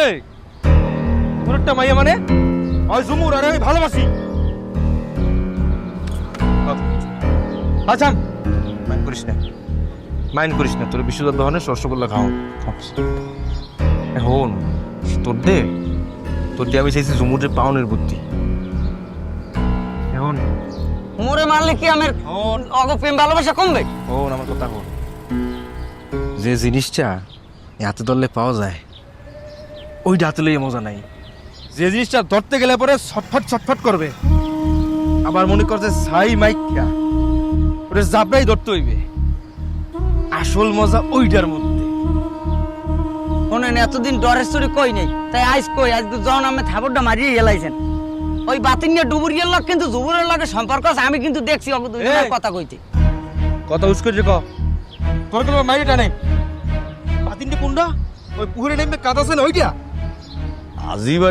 এই তোর একটা মাইয়া মানে ওই ঝুমুর আর আমি ভালোবাসি। আচ্ছা মাইন্ড করিস না তোর বিশ্বযুদ্ধ দহনে রসগোল্লা খাও এখন তোর দিয়ে আমি চাইছি ঝুমুরের পাউনের বুদ্ধি। এখন মোরে মারলে কি আমার প্রেম ভালোবাসা কমবে? আমার কথা হল, যে জিনিসটা হাতে ধরলে পাওয়া যায় ওইটা হাতে লইয়ে মজা নাই। যে জিনিসটা ধরতে গেলে পরে ছটফট করবে, আবার মনে করছে ছাই মাইকা ওটা জাবড়াই ধরতে হইবে। আসল মজা ওইটার মধ্যে। শোনেন, এতদিন ডরের চুরি কই নেই, তাই আজ কই আজ যখন আমি থাপড়টা মারিয়ে গেলাইছেন ওই বাতিন নিয়ে ডুবুরিয়ার লোক কিন্তু জুবুরের লগে সম্পর্ক আছে। আমি কিন্তু দেখছি কথা কইতে কথা উস করে তোর কোনো মাইটা নেই। বাতিনটা কোনটা? ওই পুকুরে নেমে কাদা ছিল ওইটা। আজিবার